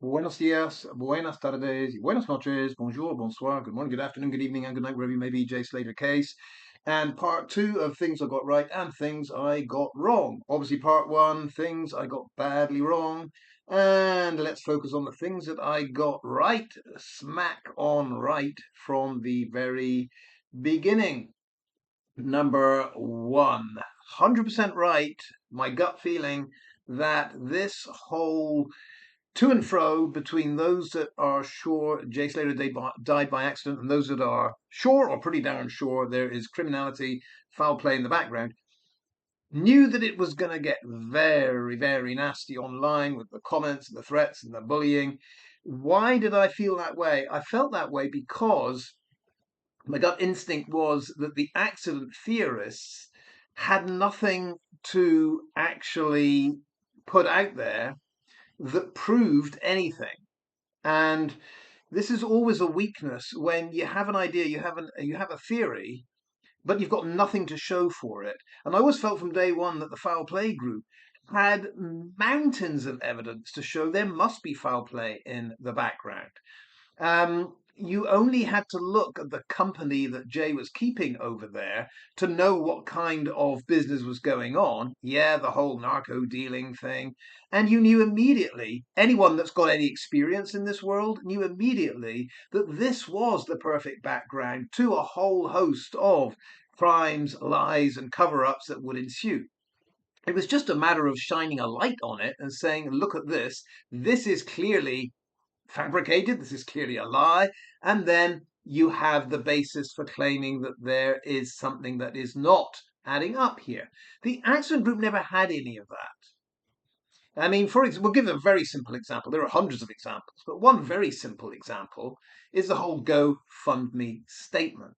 Buenos días, buenas tardes, y buenas noches, bonjour, bonsoir, good morning, good afternoon, good evening, and good night, wherever you may be. Jay Slater case. And part two of things I got right and things I got wrong. Obviously, part one, things I got badly wrong. And let's focus on the things that I got right, smack on right from the very beginning. Number one, 100% right, my gut feeling that this whole to and fro between those that are sure Jay Slater died by accident and those that are sure or pretty darn sure there is criminality, foul play in the background, knew that it was going to get very, very nasty online with the comments and the threats and the bullying. Why did I feel that way? I felt that way because my gut instinct was that the accident theorists had nothing to actually put out there that proved anything. And this is always a weakness when you have an idea, you have a theory, but you've got nothing to show for it. And I always felt from day one that the foul play group had mountains of evidence to show there must be foul play in the background. You only had to look at the company that Jay was keeping over there to know what kind of business was going on. Yeah, the whole narco dealing thing. And you knew immediately, anyone that's got any experience in this world knew immediately that this was the perfect background to a whole host of crimes, lies, and cover ups that would ensue. It was just a matter of shining a light on it and saying, look at this. This is clearly fabricated, this is clearly a lie, and then you have the basis for claiming that there is something that is not adding up here. The accident group never had any of that. I mean, for example, we'll give a very simple example. There are hundreds of examples, but one very simple example is the whole GoFundMe statement.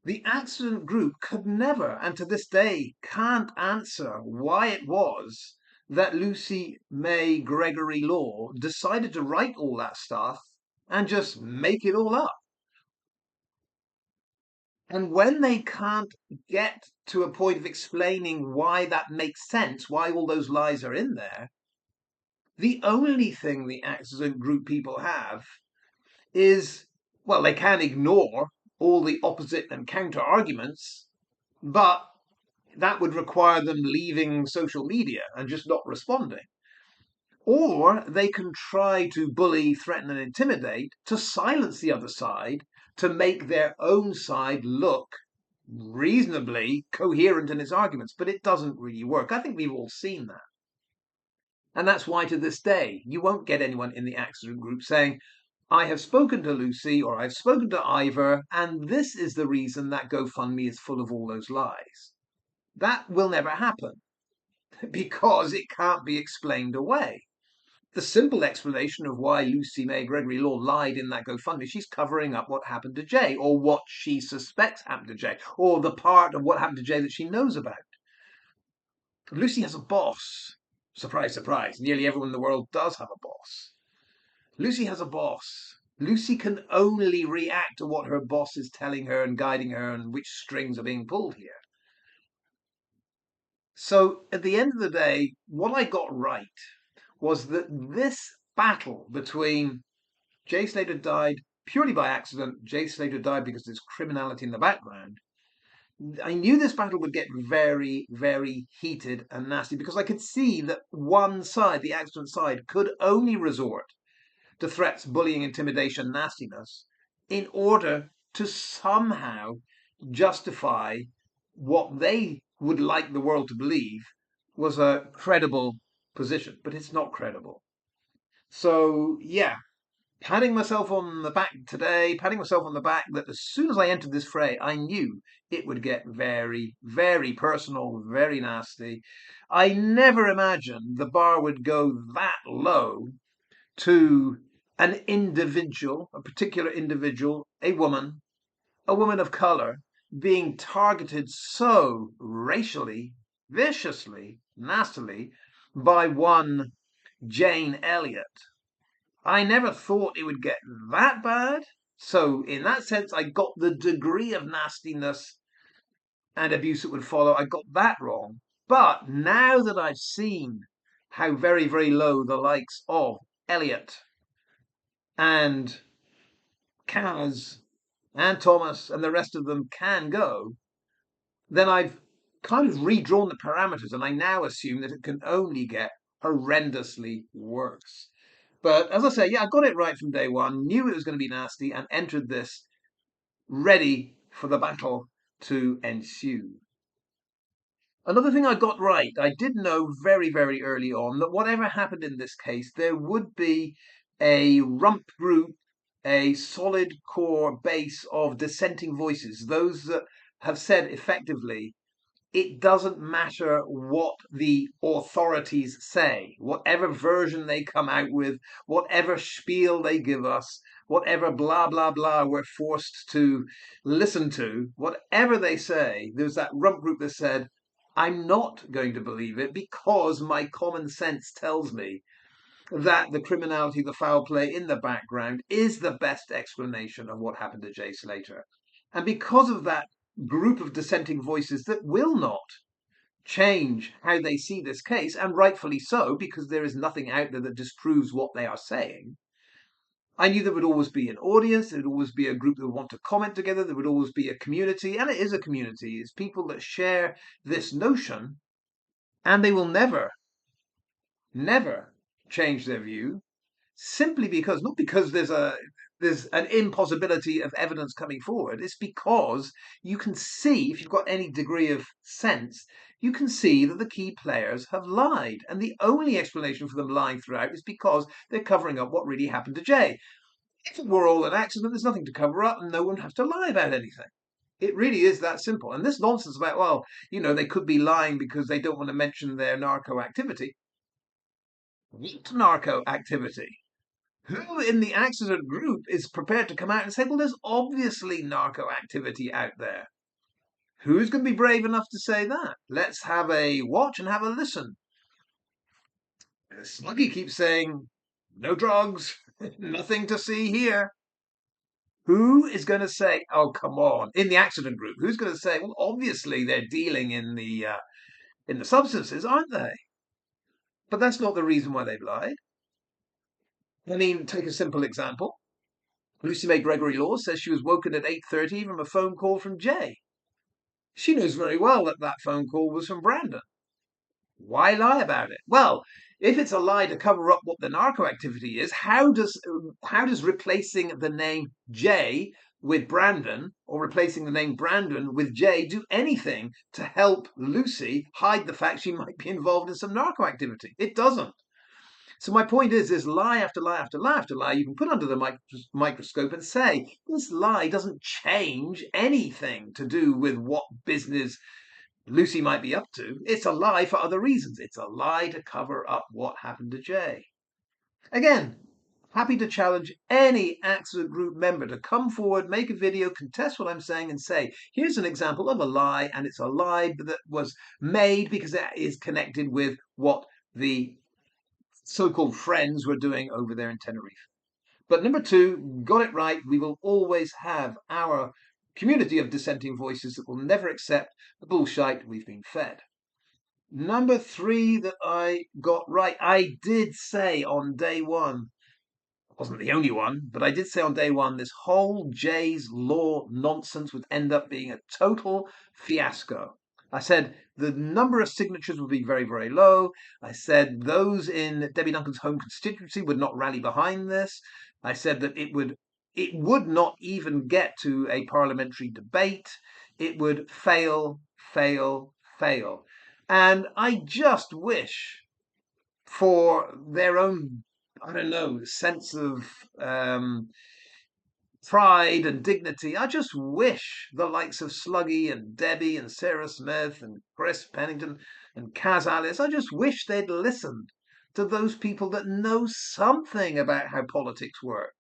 The accident group could never, and to this day can't answer why it was that Lucy May Gregory Law decided to write all that stuff and just make it all up. And when they can't get to a point of explaining why that makes sense, why all those lies are in there, the only thing the accident group people have is, well, they can ignore all the opposite and counter arguments, but that would require them leaving social media and just not responding. Or they can try to bully, threaten, and intimidate to silence the other side to make their own side look reasonably coherent in its arguments. But it doesn't really work. I think we've all seen that. And that's why to this day, you won't get anyone in the accident group saying, I have spoken to Lucy or I've spoken to Ivor, and this is the reason that GoFundMe is full of all those lies. That will never happen because it can't be explained away. The simple explanation of why Lucy May Gregory Law lied in that GoFundMe, she's covering up what happened to Jay, or what she suspects happened to Jay, or the part of what happened to Jay that she knows about. Lucy has a boss. Surprise, surprise. Nearly everyone in the world does have a boss. Lucy has a boss. Lucy can only react to what her boss is telling her and guiding her and which strings are being pulled here. So at the end of the day, what I got right was that this battle between Jay Slater died purely by accident, Jay Slater died because there's criminality in the background. I knew this battle would get very, very heated and nasty because I could see that one side, the accident side, could only resort to threats, bullying, intimidation, nastiness in order to somehow justify what they would like the world to believe was a credible position, but it's not credible. So, yeah, patting myself on the back today, patting myself on the back that as soon as I entered this fray, I knew it would get very, very personal, very nasty. I never imagined the bar would go that low to an individual, a particular individual, a woman of color, being targeted so racially, viciously, nastily by one Jane Elliott. I never thought it would get that bad. So, in that sense, I got the degree of nastiness and abuse that would follow. I got that wrong. But now that I've seen how very, very low the likes of Elliot and Kaz and Thomas and the rest of them can go, then I've kind of redrawn the parameters and I now assume that it can only get horrendously worse. But as I say, yeah, I got it right from day one, knew it was going to be nasty, and entered this ready for the battle to ensue. Another thing I got right, I did know very, very early on that whatever happened in this case, there would be a rump group, a solid core base of dissenting voices, those that have said effectively, it doesn't matter what the authorities say, whatever version they come out with, whatever spiel they give us, whatever blah, blah, blah we're forced to listen to, whatever they say, there's that rump group that said, I'm not going to believe it because my common sense tells me that the criminality, the foul play in the background is the best explanation of what happened to Jay Slater. And because of that group of dissenting voices that will not change how they see this case, and rightfully so, because there is nothing out there that disproves what they are saying, I knew there would always be an audience, there would always be a group that would want to comment together, there would always be a community, and it is a community. It's people that share this notion, and they will never, never change their view simply because, not because there's an impossibility of evidence coming forward. It's because you can see, if you've got any degree of sense, you can see that the key players have lied. And the only explanation for them lying throughout is because they're covering up what really happened to Jay. If it were all an accident, there's nothing to cover up and no one has to lie about anything. It really is that simple. And this nonsense about, well, they could be lying because they don't want to mention their narco activity. What narco activity? Who in the accident group is prepared to come out and say, well, there's obviously narco activity out there? Who's going to be brave enough to say that? Let's have a watch and have a listen. Sluggy keeps saying, no drugs, nothing to see here. Who is going to say, oh, come on, in the accident group, who's going to say, well, obviously they're dealing in the substances, aren't they? But that's not the reason why they've lied. I mean, take a simple example. Lucy May Gregory Law says she was woken at 8:30 from a phone call from Jay. She knows very well that that phone call was from Brandon. Why lie about it? Well, if it's a lie to cover up what the narco activity is, how does replacing the name Jay with Brandon, or replacing the name Brandon with Jay, do anything to help Lucy hide the fact she might be involved in some narco activity? It doesn't. So my point is lie after lie after lie after lie you can put under the microscope and say, this lie doesn't change anything to do with what business Lucy might be up to. It's a lie for other reasons. It's a lie to cover up what happened to Jay. Again, happy to challenge any accident group member to come forward, make a video, contest what I'm saying, and say, here's an example of a lie, and it's a lie that was made because it is connected with what the so-called friends were doing over there in Tenerife. But number two, got it right. We will always have our community of dissenting voices that will never accept the bullshit we've been fed. Number three that I got right, I did say on day one, wasn't the only one, but I did say on day one, this whole Jay's Law nonsense would end up being a total fiasco. I said the number of signatures would be very, very low. I said those in Debbie Duncan's home constituency would not rally behind this. I said that it would not even get to a parliamentary debate. It would fail, fail, fail. And I just wish for their own, I don't know, sense of pride and dignity. I just wish the likes of Sluggy and Debbie and Sarah Smith and Chris Pennington and Kaz Alice, I just wish they'd listened to those people that know something about how politics work.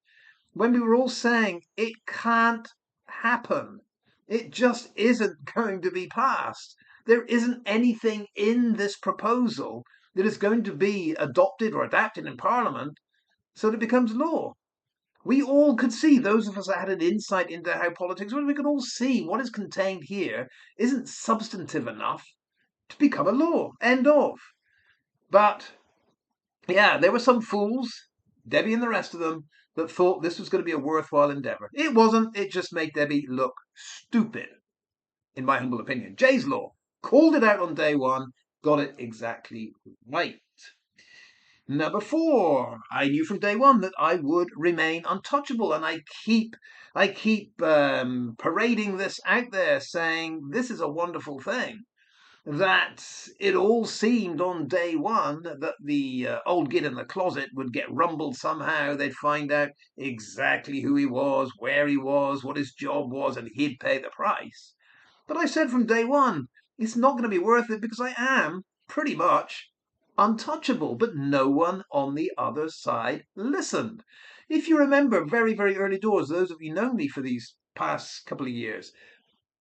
When we were all saying it can't happen, it just isn't going to be passed. There isn't anything in this proposal that is going to be adopted or adapted in Parliament so that it becomes law. We all could see, those of us that had an insight into how politics works, we could all see what is contained here isn't substantive enough to become a law. End of. But, yeah, there were some fools. Debbie and the rest of them, that thought this was going to be a worthwhile endeavor. It wasn't. It just made Debbie look stupid, in my humble opinion. Jay's Law called it out on day one, got it exactly right. Number four, I knew from day one that I would remain untouchable, and I keep parading this out there, saying this is a wonderful thing. That it all seemed on day one that the old git in the closet would get rumbled somehow. They'd find out exactly who he was, where he was, what his job was, and he'd pay the price. But I said from day one, it's not going to be worth it because I am, pretty much, untouchable. But no one on the other side listened. If you remember very, very early doors, those of you know me for these past couple of years,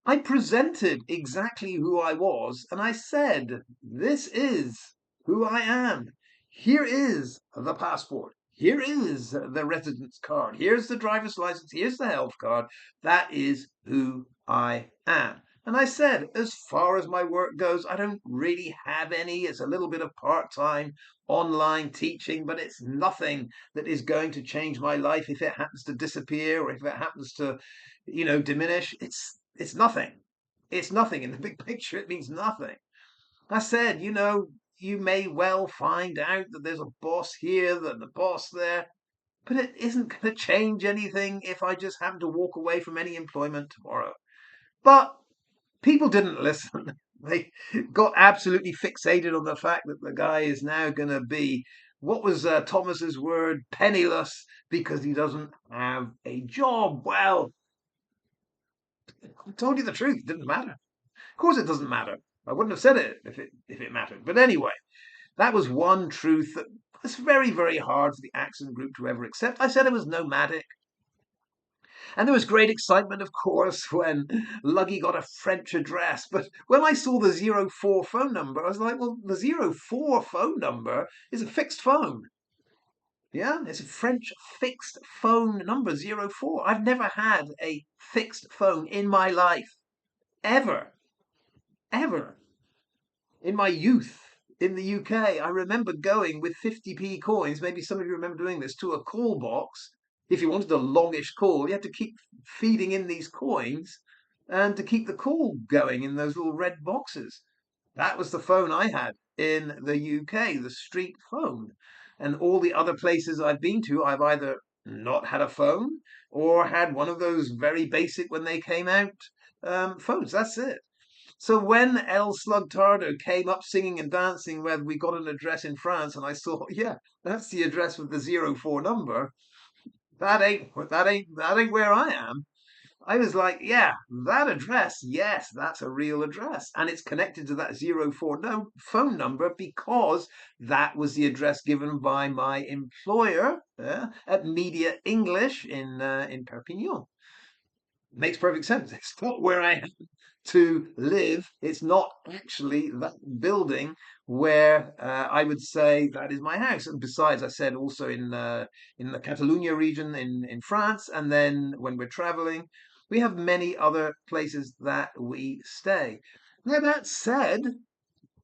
I presented exactly who I was, and I said, this is who I am. Here is the passport. Here is the residence card. Here's the driver's license. Here's the health card. That is who I am. And I said, as far as my work goes, I don't really have any. It's a little bit of part-time online teaching, but it's nothing that is going to change my life if it happens to disappear or if it happens to, diminish. It's nothing. It's nothing. In the big picture, it means nothing. I said, you may well find out that there's a boss here, that the boss there, but it isn't going to change anything if I just happen to walk away from any employment tomorrow. But people didn't listen. They got absolutely fixated on the fact that the guy is now going to be, what was Thomas's word, penniless because he doesn't have a job. Well, I told you the truth. It didn't matter. Of course, it doesn't matter. I wouldn't have said it if it mattered. But anyway, that was one truth that was very, very hard for the accent group to ever accept. I said it was nomadic. And there was great excitement, of course, when Luggy got a French address. But when I saw the 04 phone number, I was like, well, the 04 phone number is a fixed phone. Yeah, it's a French fixed phone number, 04. I've never had a fixed phone in my life. Ever. Ever. In my youth in the UK, I remember going with 50p coins, maybe some of you remember doing this, to a call box. If you wanted a longish call, you had to keep feeding in these coins and to keep the call going in those little red boxes. That was the phone I had in the UK, the street phone. And all the other places I've been to, I've either not had a phone or had one of those very basic when they came out phones. That's it. So when El Slugtardo came up singing and dancing where we got an address in France, and I saw, yeah, that's the address with the 04 number. That ain't where I am. I was like, yeah, that address, yes, that's a real address. And it's connected to that 04 phone number because that was the address given by my employer at Media English in Perpignan. Makes perfect sense. It's not where I am to live. It's not actually that building where I would say that is my house. And besides, I said also in the Catalonia region in France, and then when we're traveling, we have many other places that we stay. Now that said,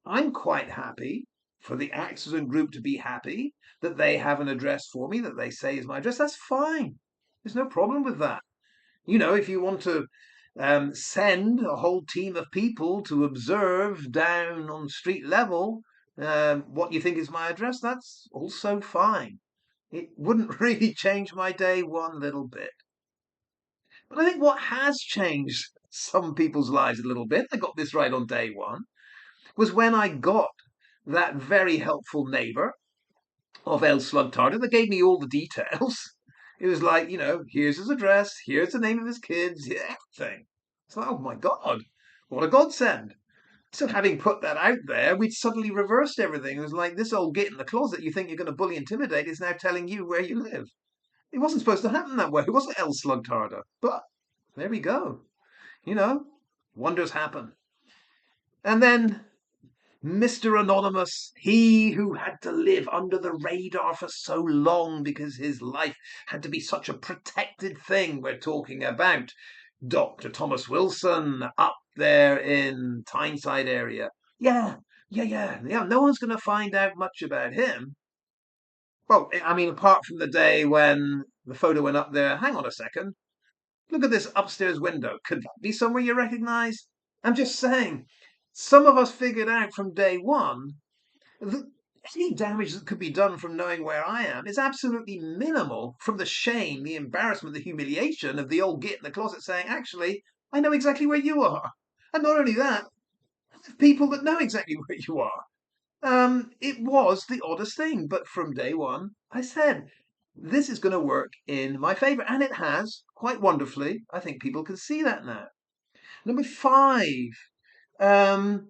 I'm quite happy for the accident group to be happy that they have an address for me that they say is my address. That's fine. There's no problem with that. If you want to send a whole team of people to observe down on street level what you think is my address, that's also fine. It wouldn't really change my day one little bit. But I think what has changed some people's lives a little bit, I got this right on day one, was when I got that very helpful neighbor of El Slugtardo that gave me all the details. It was like, here's his address, here's the name of his kids, everything. It's like, oh my God, what a godsend. So having put that out there, we'd suddenly reversed everything. It was like this old git in the closet you think you're going to bully intimidate is now telling you where you live. It wasn't supposed to happen that way. It wasn't El Slugtardo. But there we go. Wonders happen. And then Mr. Anonymous, he who had to live under the radar for so long because his life had to be such a protected thing. We're talking about Dr. Thomas Wilson up there in Tyneside area. Yeah. No one's going to find out much about him. Well, I mean, apart from the day when the photo went up there, hang on a second. Look at this upstairs window. Could that be somewhere you recognize? I'm just saying, some of us figured out from day one that any damage that could be done from knowing where I am is absolutely minimal from the shame, the embarrassment, the humiliation of the old git in the closet saying, actually, I know exactly where you are. And not only that, people that know exactly where you are. It was the oddest thing, but from day one, I said, this is going to work in my favor. And it has quite wonderfully. I think people can see that now. Number five, um,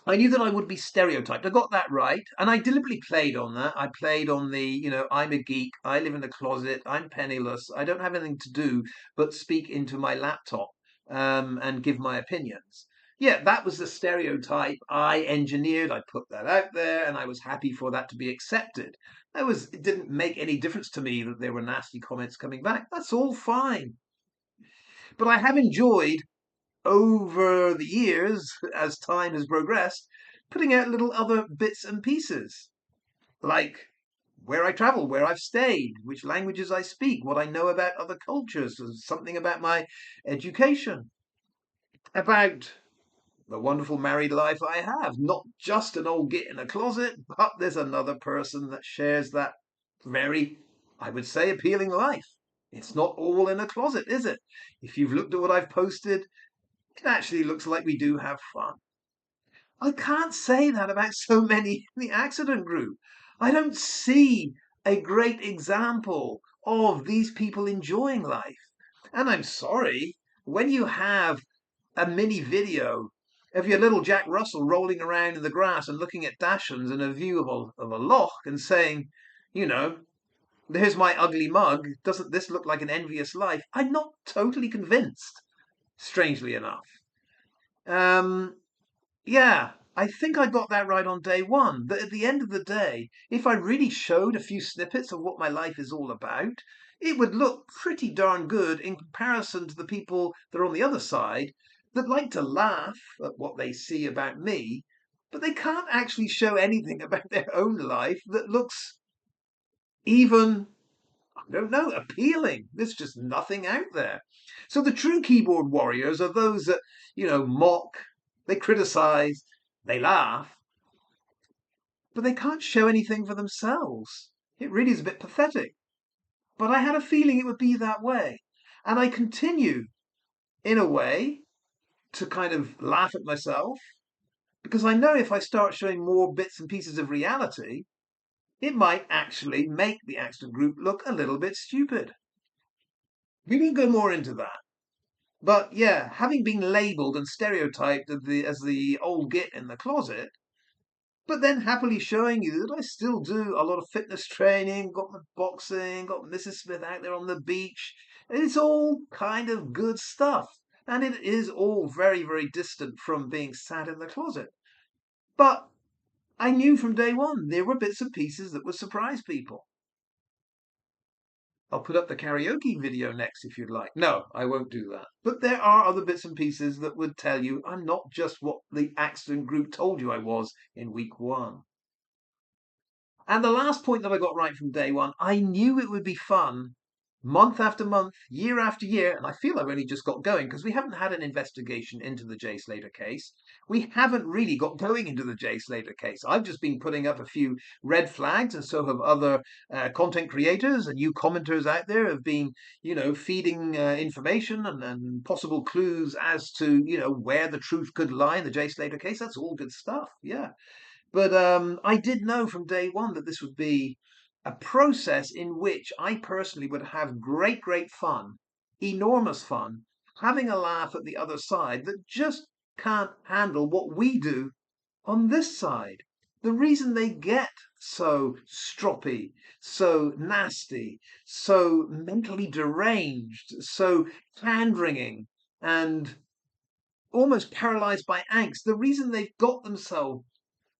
I knew that I would be stereotyped. I got that right. And I deliberately played on that. I played on the, I'm a geek. I live in a closet. I'm penniless. I don't have anything to do but speak into my laptop and give my opinions. Yeah, that was the stereotype I engineered. I put that out there and I was happy for that to be accepted. It didn't make any difference to me that there were nasty comments coming back. That's all fine. But I have enjoyed over the years, as time has progressed, putting out little other bits and pieces, like where I travel, where I've stayed, which languages I speak, what I know about other cultures, something about my education, about the wonderful married life I have. Not just an old git in a closet, but there's another person that shares that very, I would say, appealing life. It's not all in a closet, is it? If you've looked at what I've posted, it actually looks like we do have fun. I can't say that about so many in the accident group. I don't see a great example of these people enjoying life. And I'm sorry, when you have a mini video of your little Jack Russell rolling around in the grass and looking at Dachshunds in a view of a loch and saying, you know, there's my ugly mug, doesn't this look like an envious life? I'm not totally convinced, strangely enough. Um, Yeah, I think I got that right on day one. That at the end of the day, if I really showed a few snippets of what my life is all about, it would look pretty darn good in comparison to the people that are on the other side that like to laugh at what they see about me, but they can't actually show anything about their own life that looks even, I don't know, appealing. There's just nothing out there. So the true keyboard warriors are those that, mock, they criticize, they laugh, but they can't show anything for themselves. It really is a bit pathetic. But I had a feeling it would be that way. And I continue, in a way, to kind of laugh at myself because I know if I start showing more bits and pieces of reality, it might actually make the accident group look a little bit stupid. We can go more into that. But yeah, having been labelled and stereotyped as the old git in the closet, but then happily showing you that I still do a lot of fitness training, got my boxing, got Mrs. Smith out there on the beach. It's all kind of good stuff. And it is all very, very distant from being sat in the closet. But I knew from day one there were bits and pieces that would surprise people. I'll put up the karaoke video next if you'd like. No, I won't do that. But there are other bits and pieces that would tell you I'm not just what the accident group told you I was in week one. And the last point that I got right from day one, I knew it would be fun month after month, year after year. And I feel I've only just got going because we haven't had an investigation into the Jay Slater case. We haven't really got going into the Jay Slater case. I've just been putting up a few red flags, and so have other content creators and you commenters out there have been, feeding information and possible clues as to, where the truth could lie in the Jay Slater case. That's all good stuff. Yeah. But I did know from day one that this would be a process in which I personally would have great, great fun, enormous fun, having a laugh at the other side that just can't handle what we do on this side. The reason they get so stroppy, so nasty, so mentally deranged, so hand wringing, and almost paralyzed by angst, the reason they've got themselves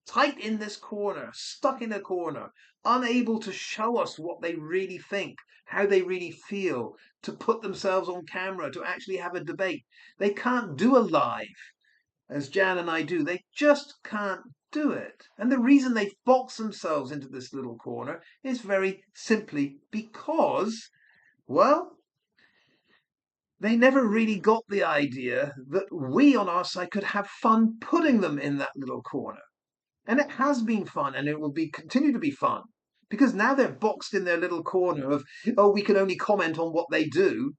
tight in this corner, stuck in a corner, unable to show us what they really think, how they really feel, to put themselves on camera, to actually have a debate. They can't do a live as Jan and I do. They just can't do it. And the reason they've boxed themselves into this little corner is very simply because, well, they never really got the idea that we on our side could have fun putting them in that little corner. And it has been fun, and it will continue to be fun. Because now they're boxed in their little corner of, oh, we can only comment on what they do.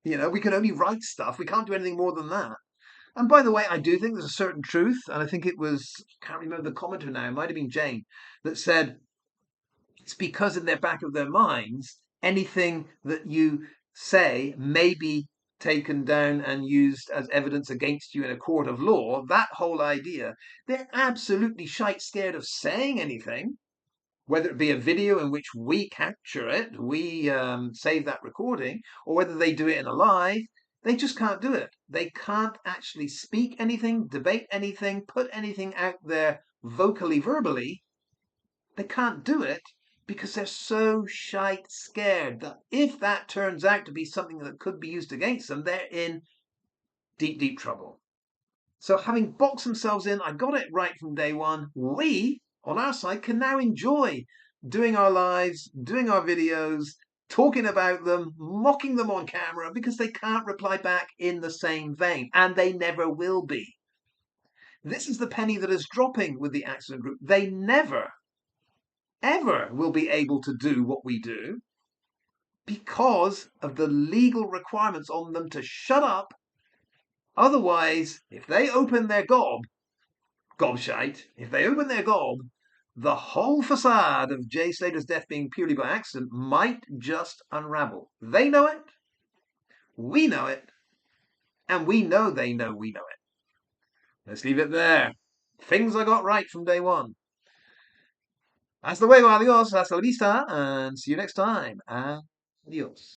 We can only write stuff. We can't do anything more than that. And by the way, I do think there's a certain truth, and I think it was, I can't remember the commenter now, it might have been Jane, that said it's because in their back of their minds, anything that you say may be taken down and used as evidence against you in a court of law. That whole idea, they're absolutely shite scared of saying anything, whether it be a video in which we capture it, we save that recording, or whether they do it in a live. They just can't do it. They can't actually speak anything, debate anything, put anything out there vocally, verbally. They can't do it because they're so shite scared that if that turns out to be something that could be used against them, they're in deep, deep trouble. So having boxed themselves in, I got it right from day one. We, on our side, can now enjoy doing our lives, doing our videos, talking about them, mocking them on camera, because they can't reply back in the same vein, and they never will be. This is the penny that is dropping with the accident group. They never, ever will be able to do what we do because of the legal requirements on them to shut up. Otherwise, if they open their gobshite, if they open their gob, the whole facade of Jay Slater's death being purely by accident might just unravel. They know it, we know it, and we know they know we know it. Let's leave it there. Things I got right from day one. Hasta luego, adios, hasta la vista, and see you next time. Adios.